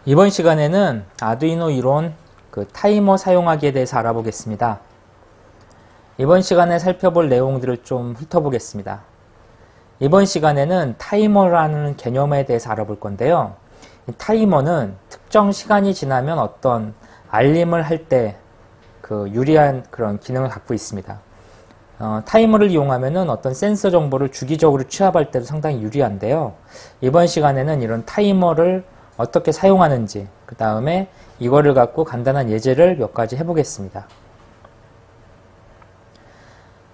이번 시간에는 아두이노 이론 타이머 사용하기에 대해서 알아보겠습니다. 이번 시간에 살펴볼 내용들을 좀 훑어보겠습니다. 이번 시간에는 타이머라는 개념에 대해서 알아볼 건데요. 이 타이머는 특정 시간이 지나면 어떤 알림을 할 때 유리한 그런 기능을 갖고 있습니다. 타이머를 이용하면은 어떤 센서 정보를 주기적으로 취합할 때도 상당히 유리한데요. 이번 시간에는 이런 타이머를 어떻게 사용하는지, 그 다음에 이거를 갖고 간단한 예제를 몇 가지 해보겠습니다.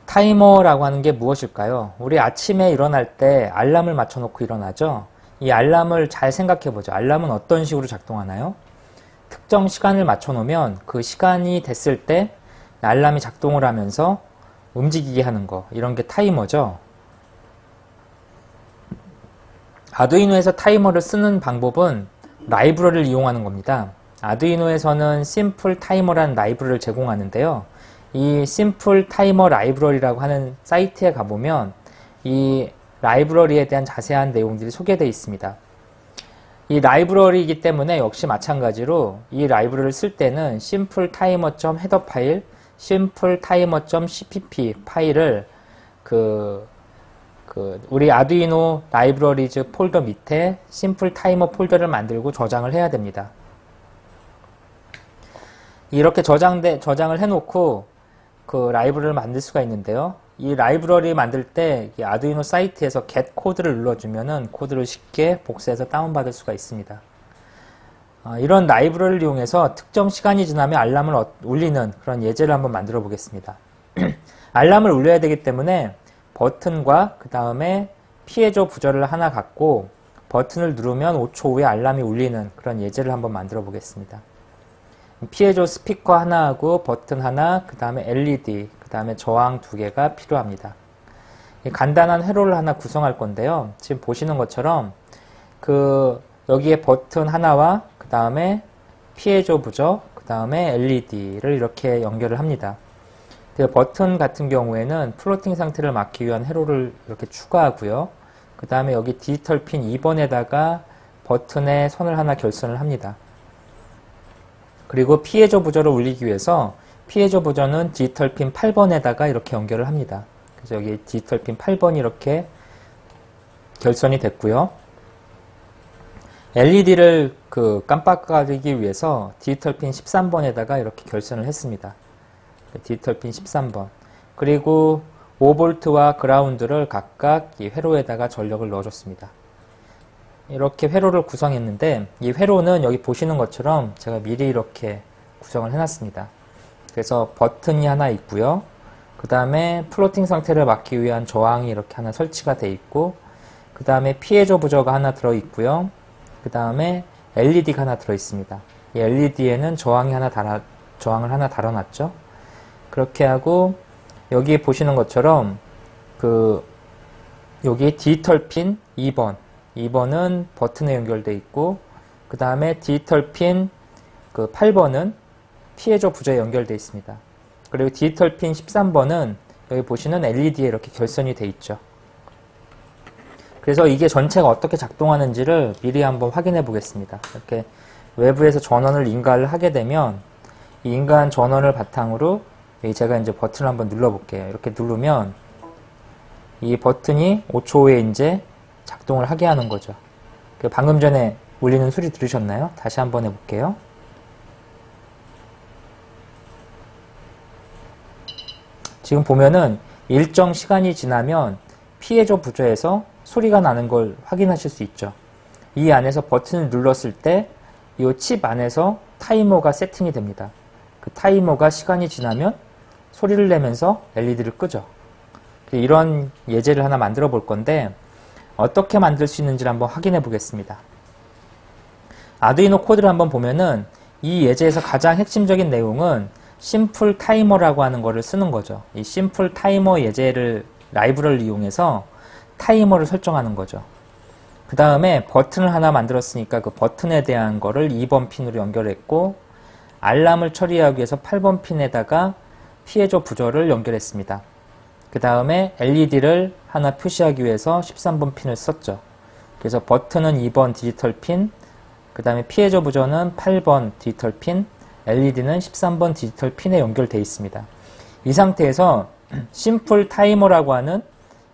타이머라고 하는 게 무엇일까요? 우리 아침에 일어날 때 알람을 맞춰놓고 일어나죠? 이 알람을 잘 생각해보죠. 알람은 어떤 식으로 작동하나요? 특정 시간을 맞춰놓으면 그 시간이 됐을 때 알람이 작동을 하면서 움직이게 하는 거, 이런 게 타이머죠. 아두이노에서 타이머를 쓰는 방법은 라이브러리를 이용하는 겁니다. 아두이노에서는 심플 타이머라는 라이브러리를 제공하는데요. 이 심플 타이머 라이브러리라고 하는 사이트에 가보면 이 라이브러리에 대한 자세한 내용들이 소개되어 있습니다. 이 라이브러리이기 때문에 역시 마찬가지로 이 라이브러리를 쓸 때는 심플 타이머.헤더 파일, 심플 타이머.cpp 파일을 우리 아두이노 라이브러리즈 폴더 밑에 심플 타이머 폴더를 만들고 저장을 해야 됩니다. 이렇게 저장을 해놓고 그 라이브러리를 만들 수가 있는데요. 이 라이브러리 만들 때 이 아두이노 사이트에서 get 코드를 눌러주면은 코드를 쉽게 복사해서 다운받을 수가 있습니다. 이런 라이브러리를 이용해서 특정 시간이 지나면 알람을 울리는 그런 예제를 한번 만들어 보겠습니다. 알람을 울려야 되기 때문에 버튼과 그 다음에 피해줘 부저를 하나 갖고 버튼을 누르면 5초 후에 알람이 울리는 그런 예제를 한번 만들어 보겠습니다. 피해줘 스피커 하나하고 버튼 하나, 그 다음에 LED, 그 다음에 저항 2개가 필요합니다. 간단한 회로를 하나 구성할 건데요. 지금 보시는 것처럼 여기에 버튼 하나와 그 다음에 피해줘 부저, 그 다음에 LED를 이렇게 연결을 합니다. 버튼 같은 경우에는 플로팅 상태를 막기 위한 회로를 이렇게 추가하고요. 그 다음에 여기 디지털 핀 2번에다가 버튼에 선을 하나 결선을 합니다. 그리고 피해줘 부저를 울리기 위해서 피해줘 부저는 디지털 핀 8번에다가 이렇게 연결을 합니다. 그래서 여기 디지털 핀 8번이 이렇게 결선이 됐고요. LED를 깜빡거리기 위해서 디지털 핀 13번에다가 이렇게 결선을 했습니다. 디지털 핀 13번. 그리고 5V와 그라운드를 각각 이 회로에다가 전력을 넣어줬습니다. 이렇게 회로를 구성했는데 이 회로는 여기 보시는 것처럼 제가 미리 이렇게 구성을 해놨습니다. 그래서 버튼이 하나 있고요. 그 다음에 플로팅 상태를 막기 위한 저항이 이렇게 하나 설치가 되어 있고, 그 다음에 피해줘 부저가 하나 들어있고요. 그 다음에 LED가 하나 들어있습니다. 이 LED에는 저항을 하나 달아놨죠. 그렇게 하고 여기 보시는 것처럼 여기 디지털 핀 2번은 버튼에 연결되어 있고, 그 다음에 디지털 핀 8번은 피해줘 부저에 연결되어 있습니다. 그리고 디지털 핀 13번은 여기 보시는 LED에 이렇게 결선이 되어 있죠. 그래서 이게 전체가 어떻게 작동하는지를 미리 한번 확인해 보겠습니다. 이렇게 외부에서 전원을 인가를 하게 되면 이 인가한 전원을 바탕으로 제가 이제 버튼을 한번 눌러볼게요. 이렇게 누르면 이 버튼이 5초 후에 이제 작동을 하게 하는 거죠. 방금 전에 울리는 소리 들으셨나요? 다시 한번 해볼게요. 지금 보면은 일정 시간이 지나면 피해줘 부저에서 소리가 나는 걸 확인하실 수 있죠. 이 안에서 버튼을 눌렀을 때 이 칩 안에서 타이머가 세팅이 됩니다. 그 타이머가 시간이 지나면 소리를 내면서 LED를 끄죠. 이런 예제를 하나 만들어 볼 건데 어떻게 만들 수 있는지를 한번 확인해 보겠습니다. 아두이노 코드를 한번 보면은 이 예제에서 가장 핵심적인 내용은 심플 타이머라고 하는 거를 쓰는 거죠. 이 심플 타이머 예제를 라이브러리를 이용해서 타이머를 설정하는 거죠. 그 다음에 버튼을 하나 만들었으니까 그 버튼에 대한 거를 2번 핀으로 연결했고, 알람을 처리하기 위해서 8번 핀에다가 피해줘 부저를 연결했습니다. 그 다음에 LED를 하나 표시하기 위해서 13번 핀을 썼죠. 그래서 버튼은 2번 디지털 핀, 그 다음에 피해저 부저는 8번 디지털 핀, LED는 13번 디지털 핀에 연결되어 있습니다. 이 상태에서 심플 타이머라고 하는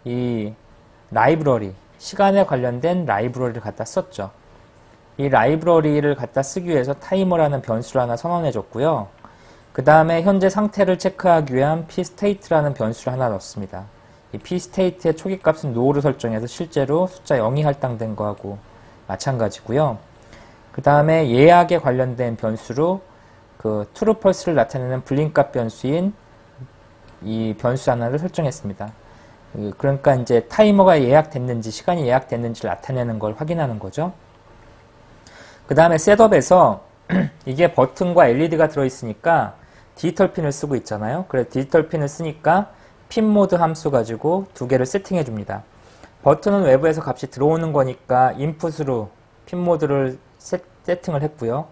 이 라이브러리, 시간에 관련된 라이브러리를 갖다 썼죠. 이 라이브러리를 갖다 쓰기 위해서 타이머라는 변수를 하나 선언해 줬고요. 그 다음에 현재 상태를 체크하기 위한 pState라는 변수를 하나 넣었습니다. 이 pState의 초기값은 no로 설정해서 실제로 숫자 0이 할당된 거하고 마찬가지고요. 그 다음에 예약에 관련된 변수로 그 true false를 나타내는 불림값 변수인 이 변수 하나를 설정했습니다. 그러니까 이제 타이머가 예약됐는지, 시간이 예약됐는지를 나타내는 걸 확인하는 거죠. 그 다음에 셋업에서 이게 버튼과 LED가 들어있으니까 디지털 핀을 쓰고 있잖아요. 그래서 디지털 핀을 쓰니까 핀 모드 함수 가지고 두 개를 세팅해 줍니다. 버튼은 외부에서 값이 들어오는 거니까 인풋으로 핀 모드를 세팅을 했고요.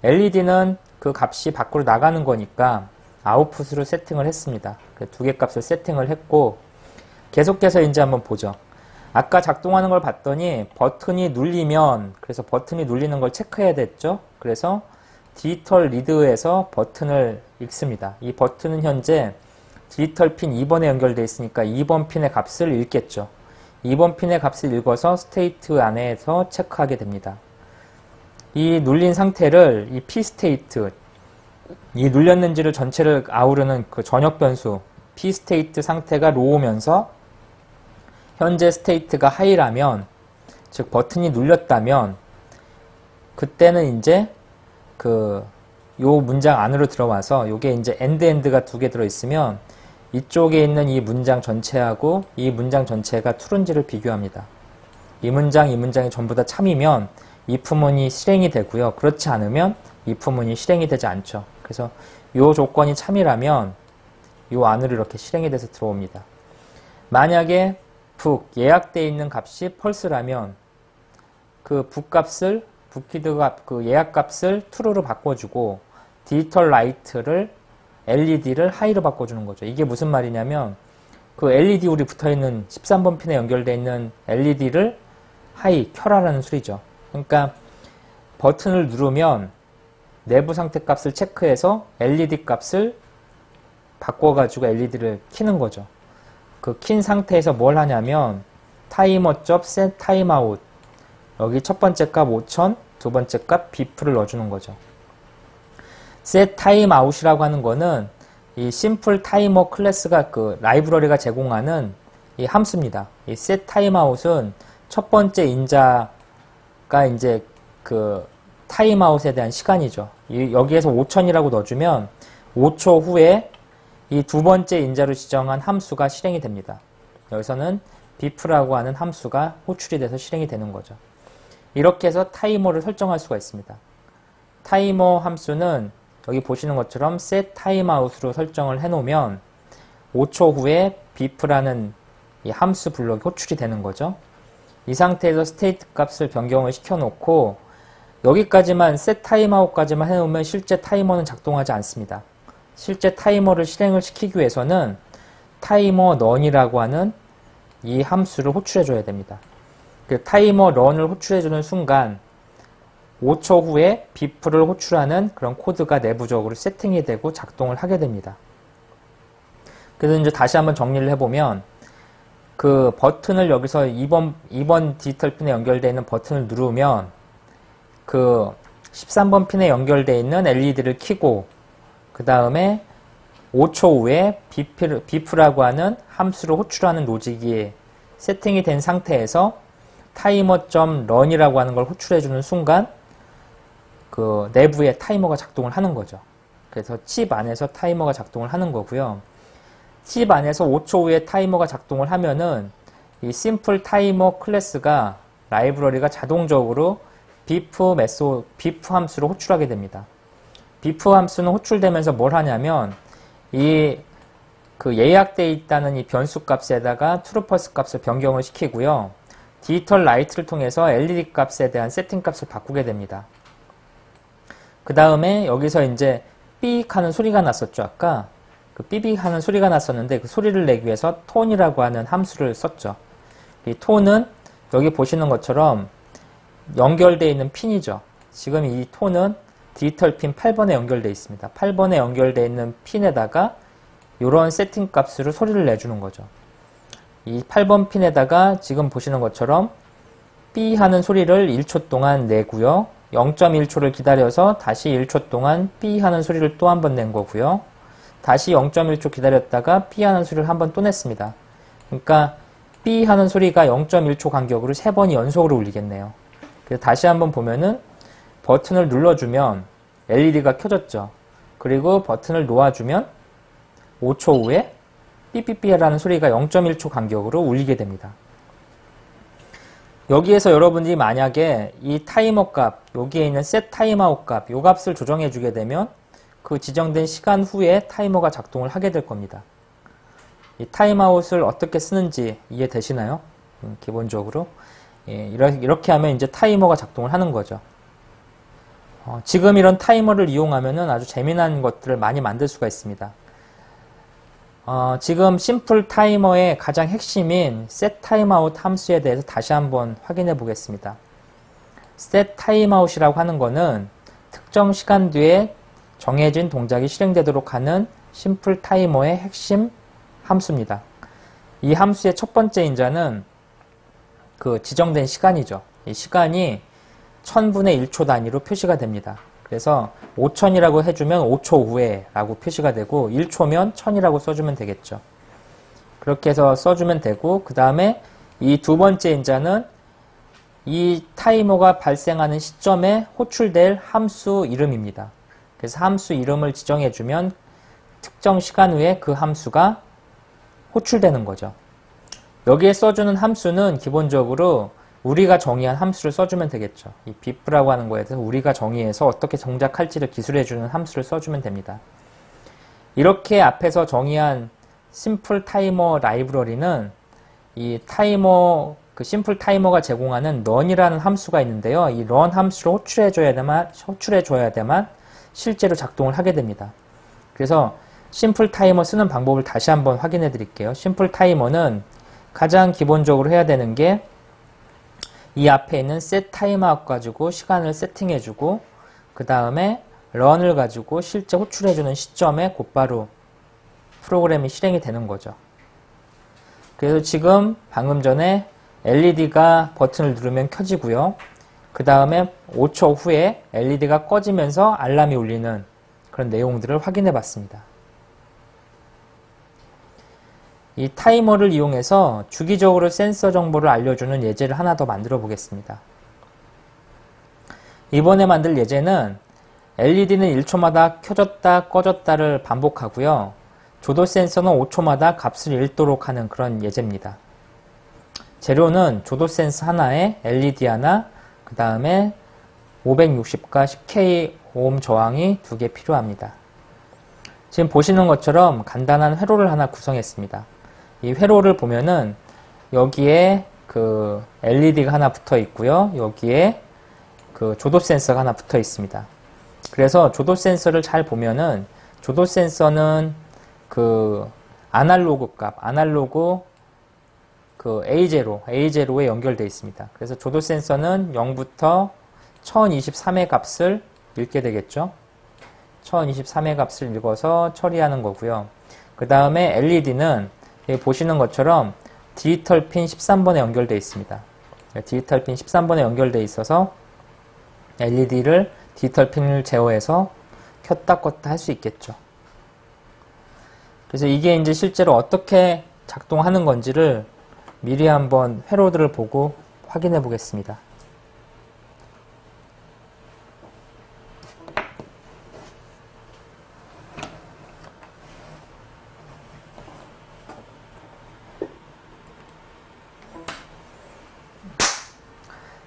LED는 그 값이 밖으로 나가는 거니까 아웃풋으로 세팅을 했습니다. 두 개 값을 세팅을 했고, 계속해서 이제 한번 보죠. 아까 작동하는 걸 봤더니 버튼이 눌리면, 그래서 버튼이 눌리는 걸 체크해야 됐죠. 그래서 디지털 리드에서 버튼을 읽습니다. 이 버튼은 현재 디지털 핀 2번에 연결되어 있으니까 2번 핀의 값을 읽겠죠. 2번 핀의 값을 읽어서 스테이트 안에서 체크하게 됩니다. 이 눌린 상태를 이 pState, 이 눌렸는지를 전체를 아우르는 그 전역 변수 pState 상태가 로우면서 현재 스테이트가 하이라면, 즉 버튼이 눌렸다면, 그때는 이제 요 문장 안으로 들어와서, 요게 이제 엔드가 두 개 들어있으면 이쪽에 있는 이 문장 전체하고 이 문장 전체가 true인지를 비교합니다. 이 문장이 전부 다 참이면 if문이 실행이 되고요. 그렇지 않으면 if문이 실행이 되지 않죠. 그래서 요 조건이 참이라면 요 안으로 이렇게 실행이 돼서 들어옵니다. 만약에 예약되어 있는 값이 false라면 그 북키드 값, 그 예약 값을 true로 바꿔주고 디지털 라이트를 LED를 하이로 바꿔주는 거죠. 이게 무슨 말이냐면 그 LED 우리 붙어있는 13번 핀에 연결되어 있는 LED를 하이, 켜라라는 소리죠. 그러니까 버튼을 누르면 내부 상태 값을 체크해서 LED 값을 바꿔가지고 LED를 켜는 거죠. 그 킨 상태에서 뭘 하냐면 타이머접 set timeout, 여기 첫 번째 값 5000, 두 번째 값 bf를 넣어주는 거죠. set timeout이라고 하는 거는 이 심플 타이머 클래스가 그 라이브러리가 제공하는 이 함수입니다. 이 set timeout은 첫 번째 인자가 이제 그 타임아웃에 대한 시간이죠. 여기에서 5000이라고 넣어주면 5초 후에 이 두 번째 인자로 지정한 함수가 실행이 됩니다. 여기서는 bf라고 하는 함수가 호출이 돼서 실행이 되는 거죠. 이렇게 해서 타이머를 설정할 수가 있습니다. 타이머 함수는 여기 보시는 것처럼 set timeout으로 설정을 해놓으면 5초 후에 bf라는 이 함수 블록이 호출이 되는 거죠. 이 상태에서 스테이트 값을 변경을 시켜놓고 여기까지만 set timeout까지만 해놓으면 실제 타이머는 작동하지 않습니다. 실제 타이머를 실행을 시키기 위해서는 타이머 run이라고 하는 이 함수를 호출해 줘야 됩니다. 그 타이머 run을 호출해 주는 순간 5초 후에 bf를 호출하는 그런 코드가 내부적으로 세팅이 되고 작동을 하게 됩니다. 그래서 이제 다시 한번 정리를 해보면 그 버튼을 여기서 2번 디지털 핀에 연결되어 있는 버튼을 누르면 그 13번 핀에 연결되어 있는 LED를 켜고 그 다음에 5초 후에 bf라고 하는 함수를 호출하는 로직이 세팅이 된 상태에서 타이머.run이라고 하는 걸 호출해주는 순간 그 내부에 타이머가 작동을 하는 거죠. 그래서 칩 안에서 타이머가 작동을 하는 거고요. 칩 안에서 5초 후에 타이머가 작동을 하면은 이 심플 타이머 클래스가 라이브러리가 자동적으로 bf 함수를 호출하게 됩니다. bf 함수는 호출되면서 뭘 하냐면 이 그 예약되어 있다는 이 변수 값에다가 true false 값을 변경을 시키고요. 디지털 라이트를 통해서 LED 값에 대한 세팅 값을 바꾸게 됩니다. 그 다음에 여기서 이제 삐익 하는 소리가 났었죠. 아까 그 삐빅 하는 소리가 났었는데 그 소리를 내기 위해서 톤이라고 하는 함수를 썼죠. 이 톤은 여기 보시는 것처럼 연결되어 있는 핀이죠. 지금 이 톤은 디지털 핀 8번에 연결되어 있습니다. 8번에 연결되어 있는 핀에다가 이런 세팅 값으로 소리를 내주는 거죠. 이 8번 핀에다가 지금 보시는 것처럼 삐 하는 소리를 1초 동안 내고요. 0.1초를 기다려서 다시 1초 동안 삐 하는 소리를 또 한 번 낸 거고요. 다시 0.1초 기다렸다가 삐 하는 소리를 한 번 또 냈습니다. 그러니까 삐 하는 소리가 0.1초 간격으로 3번이 연속으로 울리겠네요. 그래서 다시 한번 보면은 버튼을 눌러주면 LED가 켜졌죠. 그리고 버튼을 놓아주면 5초 후에 삐삐삐라는 소리가 0.1초 간격으로 울리게 됩니다. 여기에서 여러분들이 만약에 이 타이머 값, 여기에 있는 set 타임아웃 값, 요 값을 조정해 주게 되면 그 지정된 시간 후에 타이머가 작동을 하게 될 겁니다. 이 타임아웃을 어떻게 쓰는지 이해되시나요? 기본적으로. 예, 이렇게 하면 이제 타이머가 작동을 하는 거죠. 지금 이런 타이머를 이용하면은 아주 재미난 것들을 많이 만들 수가 있습니다. 지금 심플 타이머의 가장 핵심인 set timeout 함수에 대해서 다시 한번 확인해 보겠습니다. set timeout이라고 하는 거는 특정 시간 뒤에 정해진 동작이 실행되도록 하는 심플 타이머의 핵심 함수입니다. 이 함수의 첫 번째 인자는 그 지정된 시간이죠. 이 시간이 1000분의 1초 단위로 표시가 됩니다. 그래서 5000이라고 해주면 5초 후에 라고 표시가 되고 1초면 1000이라고 써주면 되겠죠. 그렇게 해서 써주면 되고 그 다음에 이 두 번째 인자는 이 타이머가 발생하는 시점에 호출될 함수 이름입니다. 그래서 함수 이름을 지정해주면 특정 시간 후에 그 함수가 호출되는 거죠. 여기에 써주는 함수는 기본적으로 우리가 정의한 함수를 써주면 되겠죠. 이 bif라고 하는 거에 대해서 우리가 정의해서 어떻게 동작할지를 기술해주는 함수를 써주면 됩니다. 이렇게 앞에서 정의한 심플 타이머 라이브러리는 이 타이머, 그 심플 타이머가 제공하는 run이라는 함수가 있는데요. 이 run 함수를 호출해줘야만 실제로 작동을 하게 됩니다. 그래서 심플 타이머 쓰는 방법을 다시 한번 확인해 드릴게요. 심플 타이머는 가장 기본적으로 해야 되는 게 이 앞에 있는 set timeout 가지고 시간을 세팅해주고 그 다음에 run을 가지고 실제 호출해주는 시점에 곧바로 프로그램이 실행이 되는 거죠. 그래서 지금 방금 전에 LED가 버튼을 누르면 켜지고요. 그 다음에 5초 후에 LED가 꺼지면서 알람이 울리는 그런 내용들을 확인해 봤습니다. 이 타이머를 이용해서 주기적으로 센서 정보를 알려주는 예제를 하나 더 만들어 보겠습니다. 이번에 만들 예제는 LED는 1초마다 켜졌다 꺼졌다를 반복하고요. 조도 센서는 5초마다 값을 읽도록 하는 그런 예제입니다. 재료는 조도 센서 하나에 LED 하나, 그 다음에 560과 10K 오hm 저항이 2개 필요합니다. 지금 보시는 것처럼 간단한 회로를 하나 구성했습니다. 이 회로를 보면은 여기에 그 LED가 하나 붙어 있고요. 여기에 그 조도 센서가 하나 붙어 있습니다. 그래서 조도 센서를 잘 보면은 조도 센서는 그 아날로그 값, 아날로그 그 A0에 연결되어 있습니다. 그래서 조도 센서는 0부터 1023의 값을 읽게 되겠죠. 1023의 값을 읽어서 처리하는 거고요. 그 다음에 LED는 여기 보시는 것처럼 디지털 핀 13번에 연결되어 있습니다. 디지털 핀 13번에 연결되어 있어서 LED를 디지털 핀을 제어해서 켰다 껐다 할 수 있겠죠. 그래서 이게 이제 실제로 어떻게 작동하는 건지를 미리 한번 회로들을 보고 확인해 보겠습니다.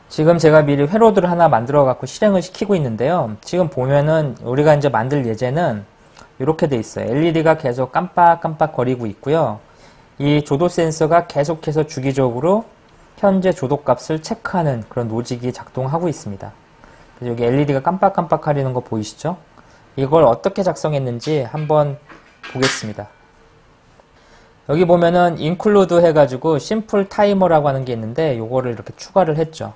지금 제가 미리 회로들을 하나 만들어 갖고 실행을 시키고 있는데요. 지금 보면은 우리가 이제 만들 예제는 이렇게 돼 있어요. LED가 계속 깜빡깜빡 거리고 있고요. 이 조도 센서가 계속해서 주기적으로 현재 조도 값을 체크하는 그런 로직이 작동하고 있습니다. 그래서 여기 LED가 깜빡깜빡 거리는 거 보이시죠? 이걸 어떻게 작성했는지 한번 보겠습니다. 여기 보면은 include 해가지고 심플 타이머라고 하는 게 있는데 요거를 이렇게 추가를 했죠.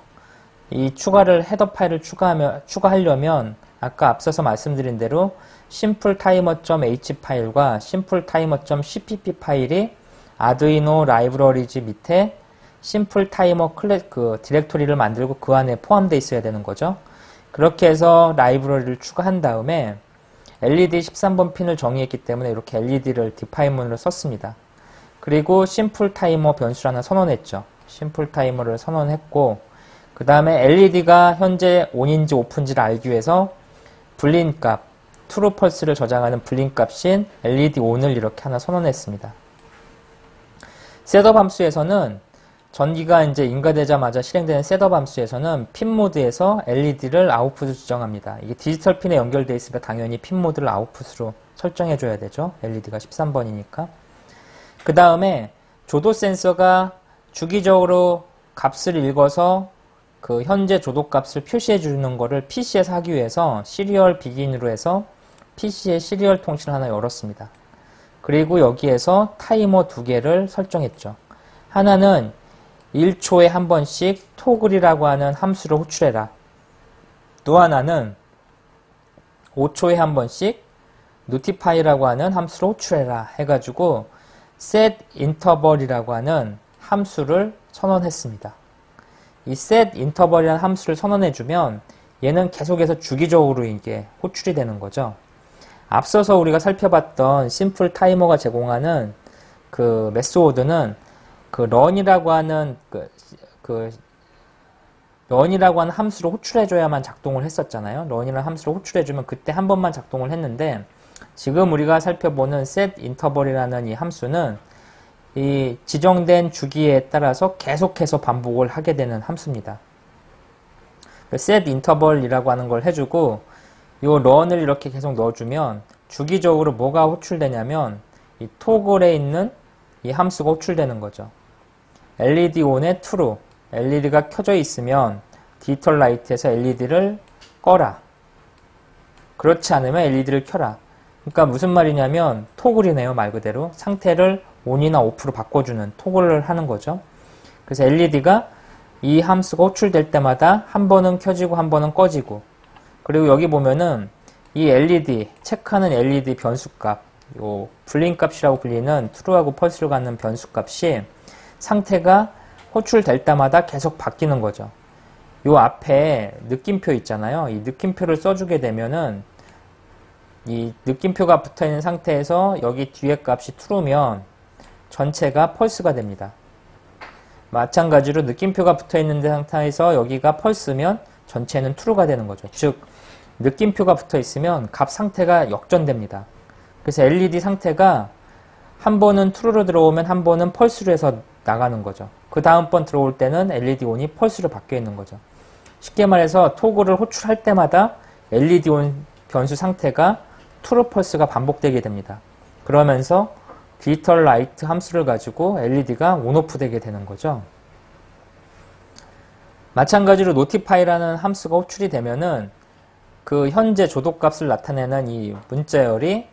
이 헤더 파일을 추가하려면 아까 앞서서 말씀드린 대로 심플타이머.h 파일과 심플타이머.cpp 파일이 아두이노 라이브러리즈 밑에 심플타이머 디렉토리를 만들고 그 안에 포함되어 있어야 되는 거죠. 그렇게 해서 라이브러리를 추가한 다음에 LED 13번 핀을 정의했기 때문에 이렇게 LED를 디파인문으로 썼습니다. 그리고 심플타이머 변수를 하나 선언했죠. 심플타이머를 선언했고 그 다음에 LED가 현재 ON인지 OFF인지를 알기 위해서 불린 값, true pulse를 저장하는 불린 값인 LED ON을 이렇게 하나 선언했습니다. 셋업 함수에서는 전기가 이제 인가되자마자 실행되는 셋업 함수에서는 핀 모드에서 LED를 아웃풋으로 지정합니다. 이게 디지털 핀에 연결되어 있으니까 당연히 핀 모드를 아웃풋으로 설정해 줘야 되죠. LED가 13번이니까. 그 다음에 조도 센서가 주기적으로 값을 읽어서 그 현재 조도 값을 표시해 주는 거를 PC에서 하기 위해서 시리얼 비긴으로 해서 PC의 시리얼 통신을 하나 열었습니다. 그리고 여기에서 타이머 2개를 설정했죠. 하나는 1초에 한 번씩 토글이라고 하는 함수를 호출해라. 또 하나는 5초에 한 번씩 notify라고 하는 함수를 호출해라 해가지고 set interval이라고 하는 함수를 선언했습니다. 이 set interval이라는 함수를 선언해주면 얘는 계속해서 주기적으로 이게 호출이 되는 거죠. 앞서서 우리가 살펴봤던 심플 타이머가 제공하는 그 메소드는 그 run이라고 하는 run이라고 하는 함수를 호출해줘야만 작동을 했었잖아요. run이라는 함수를 호출해주면 그때 한 번만 작동을 했는데 지금 우리가 살펴보는 set interval이라는 이 함수는 이 지정된 주기에 따라서 계속해서 반복을 하게 되는 함수입니다. set interval이라고 하는 걸 해주고 이 run을 이렇게 계속 넣어주면 주기적으로 뭐가 호출되냐면 이 토글에 있는 이 함수가 호출되는 거죠. LED ON의 true, LED가 켜져 있으면 디지털 라이트에서 LED를 꺼라. 그렇지 않으면 LED를 켜라. 그러니까 무슨 말이냐면 토글이네요, 말 그대로. 상태를 ON이나 OFF로 바꿔주는 토글을 하는 거죠. 그래서 LED가 이 함수가 호출될 때마다 한 번은 켜지고 한 번은 꺼지고, 그리고 여기 보면은 이 LED, 체크하는 LED 변수값, 요 불린 값이라고 불리는 true하고 false를 갖는 변수값이 상태가 호출될 때마다 계속 바뀌는 거죠. 요 앞에 느낌표 있잖아요. 이 느낌표를 써주게 되면은 이 느낌표가 붙어있는 상태에서 여기 뒤에 값이 true면 전체가 false가 됩니다. 마찬가지로 느낌표가 붙어있는 상태에서 여기가 false면 전체는 true가 되는 거죠. 즉 느낌표가 붙어있으면 값 상태가 역전됩니다. 그래서 LED 상태가 한 번은 true로 들어오면 한 번은 false로 해서 나가는 거죠. 그 다음 번 들어올 때는 LED ON이 false로 바뀌어 있는 거죠. 쉽게 말해서 토글을 호출할 때마다 LED ON 변수 상태가 true, false가 반복되게 됩니다. 그러면서 디지털 라이트 함수를 가지고 LED가 ON/OFF 되게 되는 거죠. 마찬가지로 notify라는 함수가 호출이 되면은 그 현재 조도값을 나타내는 이 문자열이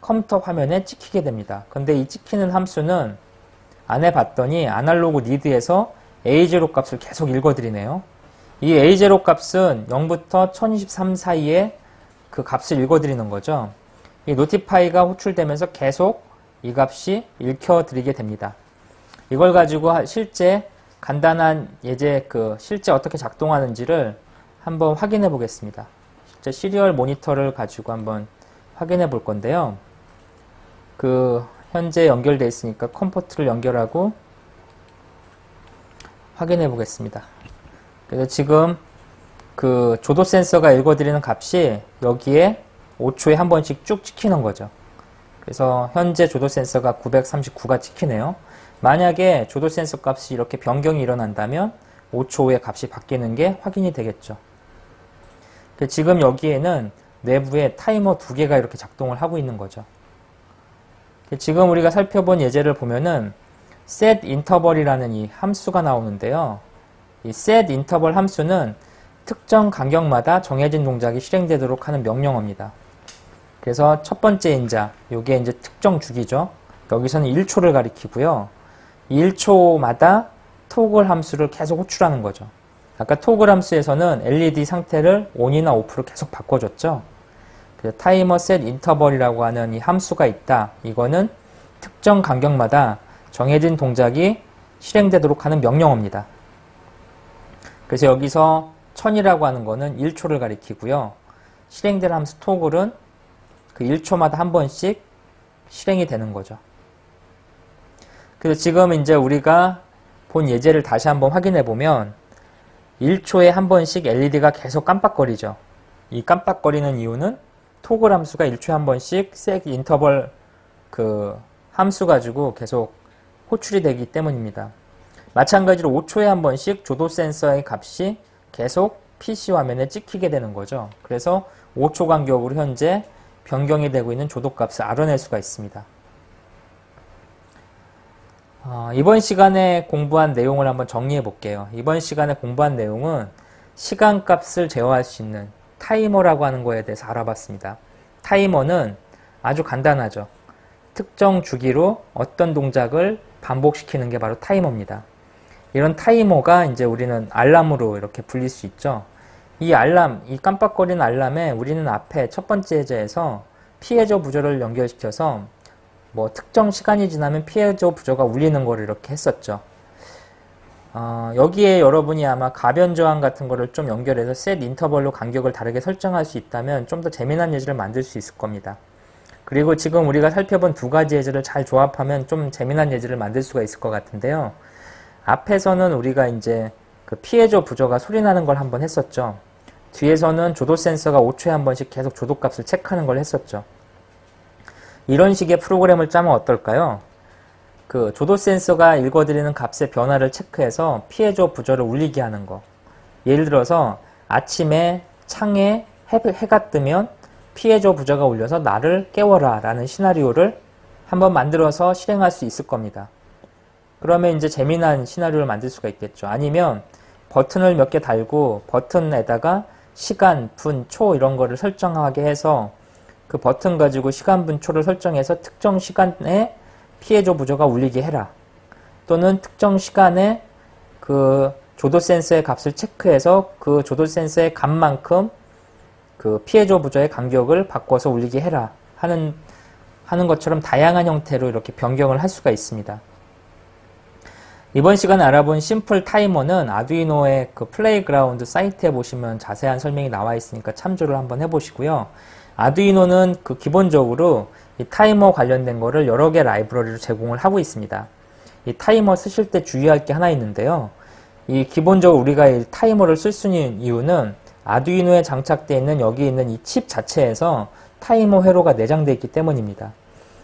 컴퓨터 화면에 찍히게 됩니다. 근데 이 찍히는 함수는 안 해봤더니 아날로그 리드에서 A0 값을 계속 읽어드리네요. 이 A0 값은 0부터 1023 사이에 그 값을 읽어드리는 거죠. 이 notify가 호출되면서 계속 이 값이 읽혀드리게 됩니다. 이걸 가지고 실제 간단한 실제 어떻게 작동하는지를 한번 확인해 보겠습니다. 실제 시리얼 모니터를 가지고 한번 확인해 볼 건데요. 현재 연결되어 있으니까 컴포트를 연결하고 확인해 보겠습니다. 그래서 지금 조도 센서가 읽어드리는 값이 여기에 5초에 한 번씩 쭉 찍히는 거죠. 그래서 현재 조도 센서가 939가 찍히네요. 만약에 조도 센서 값이 이렇게 변경이 일어난다면 5초 후에 값이 바뀌는 게 확인이 되겠죠. 지금 여기에는 내부에 타이머 2개가 이렇게 작동을 하고 있는 거죠. 지금 우리가 살펴본 예제를 보면은 set interval이라는 이 함수가 나오는데요. 이 set interval 함수는 특정 간격마다 정해진 동작이 실행되도록 하는 명령어입니다. 그래서 첫 번째 인자, 요게 이제 특정 주기죠. 여기서는 1초를 가리키고요. 1초마다 토글 함수를 계속 호출하는 거죠. 아까 토글 함수에서는 LED 상태를 ON이나 OFF로 계속 바꿔줬죠. 그래서 타이머 셋 인터벌이라고 하는 이 함수가 있다. 이거는 특정 간격마다 정해진 동작이 실행되도록 하는 명령어입니다. 그래서 여기서 1000이라고 하는 거는 1초를 가리키고요. 실행될 함수 토글은 그 1초마다 한 번씩 실행이 되는 거죠. 그래서 지금 이제 우리가 본 예제를 다시 한번 확인해 보면 1초에 한 번씩 LED가 계속 깜빡거리죠. 이 깜빡거리는 이유는 토글 함수가 1초에 한 번씩 셋 인터벌 그 함수 가지고 계속 호출이 되기 때문입니다. 마찬가지로 5초에 한 번씩 조도 센서의 값이 계속 PC 화면에 찍히게 되는 거죠. 그래서 5초 간격으로 현재 변경이 되고 있는 조도 값을 알아낼 수가 있습니다. 이번 시간에 공부한 내용을 한번 정리해 볼게요. 이번 시간에 공부한 내용은 시간값을 제어할 수 있는 타이머라고 하는 거에 대해서 알아봤습니다. 타이머는 아주 간단하죠. 특정 주기로 어떤 동작을 반복시키는 게 바로 타이머입니다. 이런 타이머가 이제 우리는 알람으로 이렇게 불릴 수 있죠. 이 알람, 이 깜빡거리는 알람에 우리는 앞에 첫 번째 예제에서 피해저 부저를 연결시켜서 뭐 특정 시간이 지나면 피해저 부저가 울리는 거를 이렇게 했었죠. 여기에 여러분이 아마 가변 저항 같은 거를 좀 연결해서 셋 인터벌로 간격을 다르게 설정할 수 있다면 좀 더 재미난 예제를 만들 수 있을 겁니다. 그리고 지금 우리가 살펴본 두 가지 예제를 잘 조합하면 좀 재미난 예제를 만들 수가 있을 것 같은데요. 앞에서는 우리가 이제 그 피해저 부저가 소리 나는 걸 한번 했었죠. 뒤에서는 조도 센서가 5초에 한 번씩 계속 조도 값을 체크하는 걸 했었죠. 이런 식의 프로그램을 짜면 어떨까요? 그 조도 센서가 읽어드리는 값의 변화를 체크해서 피해저 부저를 울리게 하는 거. 예를 들어서 아침에 창에 해가 뜨면 피해저 부저가 울려서 나를 깨워라 라는 시나리오를 한번 만들어서 실행할 수 있을 겁니다. 그러면 이제 재미난 시나리오를 만들 수가 있겠죠. 아니면 버튼을 몇 개 달고 버튼에다가 시간, 분, 초 이런 거를 설정하게 해서 그 버튼 가지고 시간, 분, 초를 설정해서 특정 시간에 피해저 부저가 울리게 해라. 또는 특정 시간에 그 조도 센서의 값을 체크해서 그 조도 센서의 값만큼 그 피해저 부저의 간격을 바꿔서 울리게 해라. 하는 것처럼 다양한 형태로 이렇게 변경을 할 수가 있습니다. 이번 시간에 알아본 심플 타이머는 아두이노의 그 플레이그라운드 사이트에 보시면 자세한 설명이 나와 있으니까 참조를 한번 해보시고요. 아두이노는 그 기본적으로 이 타이머 관련된 거를 여러 개 라이브러리로 제공을 하고 있습니다. 이 타이머 쓰실 때 주의할 게 하나 있는데요. 이 기본적으로 우리가 이 타이머를 쓸 수 있는 이유는 아두이노에 장착되어 있는 여기 있는 이 칩 자체에서 타이머 회로가 내장되어 있기 때문입니다.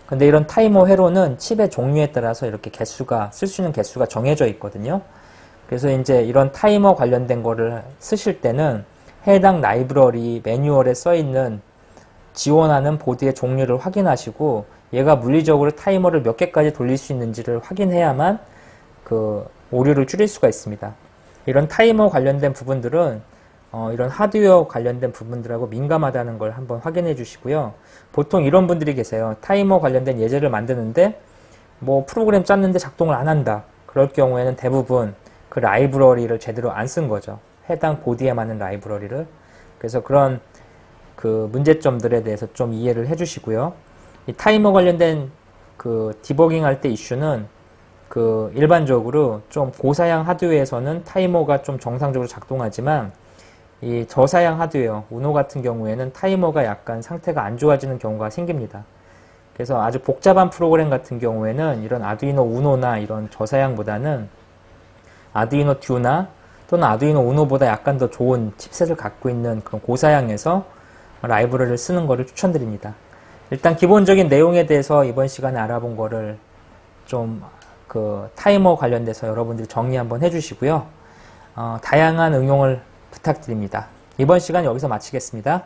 근데 이런 타이머 회로는 칩의 종류에 따라서 이렇게 쓸 수 있는 개수가 정해져 있거든요. 그래서 이제 이런 타이머 관련된 거를 쓰실 때는 해당 라이브러리 매뉴얼에 써 있는 지원하는 보드의 종류를 확인하시고 얘가 물리적으로 타이머를 몇 개까지 돌릴 수 있는지를 확인해야만 그 오류를 줄일 수가 있습니다. 이런 타이머 관련된 부분들은 이런 하드웨어 관련된 부분들하고 민감하다는 걸 한번 확인해 주시고요. 보통 이런 분들이 계세요. 타이머 관련된 예제를 만드는데 뭐 프로그램 짰는데 작동을 안 한다. 그럴 경우에는 대부분 그 라이브러리를 제대로 안 쓴 거죠. 해당 보드에 맞는 라이브러리를. 그래서 그런 그 문제점들에 대해서 좀 이해를 해 주시고요. 이 타이머 관련된 그 디버깅 할 때 이슈는 그 일반적으로 좀 고사양 하드웨어에서는 타이머가 좀 정상적으로 작동하지만 이 저사양 하드웨어, 우노 같은 경우에는 타이머가 약간 상태가 안 좋아지는 경우가 생깁니다. 그래서 아주 복잡한 프로그램 같은 경우에는 이런 아두이노 우노나 이런 저사양보다는 아두이노 듀나 또는 아두이노 우노보다 약간 더 좋은 칩셋을 갖고 있는 그런 고사양에서 라이브러리를 쓰는 것을 추천드립니다. 일단 기본적인 내용에 대해서 이번 시간에 알아본 거를 좀 그 타이머 관련돼서 여러분들이 정리 한번 해주시고요. 다양한 응용을 부탁드립니다. 이번 시간 여기서 마치겠습니다.